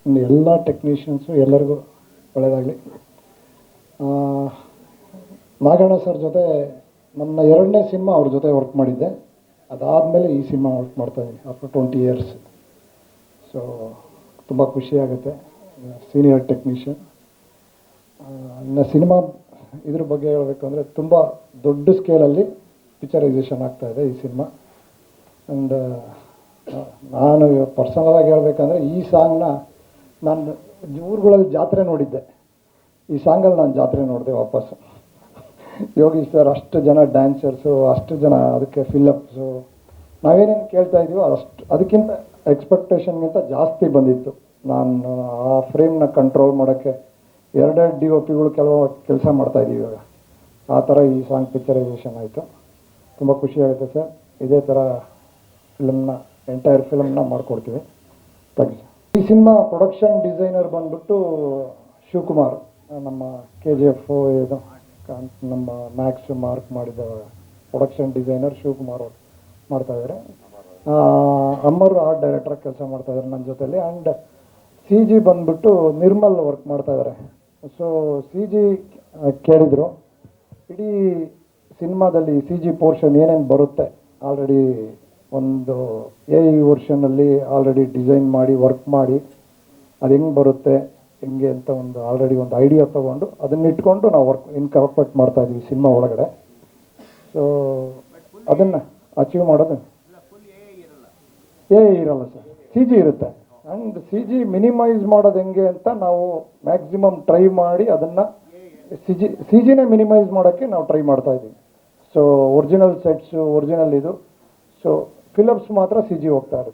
ಎಲ್ಲ ಟೆಕ್ನಿಷಿಯನ್ಸು ಎಲ್ಲರಿಗೂ ಒಳ್ಳೆಯದಾಗಲಿ. ನಾಗಣ್ಣ ಸರ್ ಜೊತೆ ನನ್ನ 2ನೇ ಸಿನಿಮಾ ಅವ್ರ ಜೊತೆ ವರ್ಕ್ ಮಾಡಿದ್ದೆ. ಅದಾದಮೇಲೆ ಈ ಸಿನಿಮಾ ವರ್ಕ್ ಮಾಡ್ತಾಯಿದ್ದೀನಿ ಆಫ್ಟರ್ 20 years. ಸೊ ತುಂಬ ಖುಷಿಯಾಗುತ್ತೆ. Senior technician. ಇನ್ನು ಸಿನಿಮಾ ಇದ್ರ ಬಗ್ಗೆ ಹೇಳಬೇಕು ಅಂದರೆ ತುಂಬ ದೊಡ್ಡ ಸ್ಕೇಲಲ್ಲಿ ಪಿಕ್ಚರೈಸೇಷನ್ ಆಗ್ತಾಯಿದೆ ಈ ಸಿನಿಮಾ. ಆ್ಯಂಡ್ ನಾನು ಪರ್ಸನಲಾಗಿ ಹೇಳಬೇಕಂದ್ರೆ ಈ ಸಾಂಗ್ನ ನಾನು ಊರುಗಳಲ್ಲಿ ಜಾತ್ರೆ ನೋಡಿದ್ದೆ. ಈ ಸಾಂಗಲ್ಲಿ ನಾನು ಜಾತ್ರೆ ನೋಡಿದೆ ವಾಪಸ್ಸು. ಯೋಗೀಶ್ ಸರ್ ಅಷ್ಟು ಜನ ಡ್ಯಾನ್ಸರ್ಸು, ಅಷ್ಟು ಜನ ಅದಕ್ಕೆ ಫಿಲ್ಲಪ್ಸು, ನಾವೇನೇನು ಕೇಳ್ತಾ ಇದೀವೋ ಅದಕ್ಕಿಂತ ಎಕ್ಸ್ಪೆಕ್ಟೇಷನ್ಗಿಂತ ಜಾಸ್ತಿ ಬಂದಿತ್ತು. ನಾನು ಆ ಫ್ರೇಮ್ನ ಕಂಟ್ರೋಲ್ ಮಾಡೋಕ್ಕೆ 2 DOPಗಳು ಕೆಲಸ ಮಾಡ್ತಾಯಿದ್ದೀವಿ ಇವಾಗ. ಆ ಥರ ಈ ಸಾಂಗ್ ಪಿಕ್ಚರೈಸೇಷನ್ ಆಯಿತು. ತುಂಬ ಖುಷಿಯಾಗುತ್ತೆ ಸರ್. ಇದೇ ಥರ ಎಂಟೈರ್ ಫಿಲಮ್ನ ಮಾಡಿಕೊಡ್ತೀವಿ. Thank you sir. ಈ ಸಿನಿಮಾ ಪ್ರೊಡಕ್ಷನ್ ಡಿಸೈನರ್ ಬಂದ್ಬಿಟ್ಟು ಶಿವಕುಮಾರ್, ನಮ್ಮ KGF ಇದು ನಮ್ಮ ಮ್ಯಾಕ್ಸ್ ಮಾರ್ಕ್ ಮಾಡಿದ ಪ್ರೊಡಕ್ಷನ್ ಡಿಸೈನರ್ ಶಿವಕುಮಾರ್ ಅವರು ಮಾಡ್ತಾಯಿದ್ದಾರೆ. ಅಮರ್ ಆರ್ಟ್ ಡೈರೆಕ್ಟರ್ ಕೆಲಸ ಮಾಡ್ತಾಯಿದ್ದಾರೆ ನನ್ನ ಜೊತೆಲಿ. ಆ್ಯಂಡ್ CG ಬಂದ್ಬಿಟ್ಟು ನಿರ್ಮಲ್ ವರ್ಕ್ ಮಾಡ್ತಾಯಿದ್ದಾರೆ. ಸೊ CG ಕೇಳಿದರು, ಇಡೀ ಸಿನಿಮಾದಲ್ಲಿ CG ಪೋರ್ಷನ್ ಏನೇನು ಬರುತ್ತೆ ಆಲ್ರೆಡಿ ಒಂದು AI ವರ್ಷನಲ್ಲಿ ಆಲ್ರೆಡಿ ಡಿಸೈನ್ ಮಾಡಿ ವರ್ಕ್ ಮಾಡಿ ಅದು ಹೆಂಗೆ ಬರುತ್ತೆ ಹೆಂಗೆ ಅಂತ ಆಲ್ರೆಡಿ ಒಂದು ಐಡಿಯಾ ತೊಗೊಂಡು ಅದನ್ನ ಇಟ್ಕೊಂಡು ನಾವು ಇನ್ಕಾರ್ಪೊರೇಟ್ ಮಾಡ್ತಾಯಿದ್ದೀವಿ ಸಿನಿಮಾ ಒಳಗಡೆ. ಸೊ ಅದನ್ನು ಅಚೀವ್ ಮಾಡೋದು ಇರಲ್ಲ ಸರ್, CG ಇರುತ್ತೆ. ಆ್ಯಂಡ್ CG ಮಿನಿಮೈಸ್ ಮಾಡೋದು ಹೆಂಗೆ ಅಂತ ನಾವು ಮ್ಯಾಕ್ಸಿಮಮ್ ಟ್ರೈ ಮಾಡಿ ಅದನ್ನು CGನೇ ಮಿನಿಮೈಸ್ ಮಾಡೋಕ್ಕೆ ನಾವು ಟ್ರೈ ಮಾಡ್ತಾಯಿದ್ದೀವಿ. ಸೊ ಒರಿಜಿನಲ್ ಸೆಟ್ಸು ಒರಿಜಿನಲ್ ಇದು. ಸೊ ಫಿಲಮ್ಸ್ ಮಾತ್ರ CG ಹೋಗ್ತಾ ಇರುತ್ತೆ.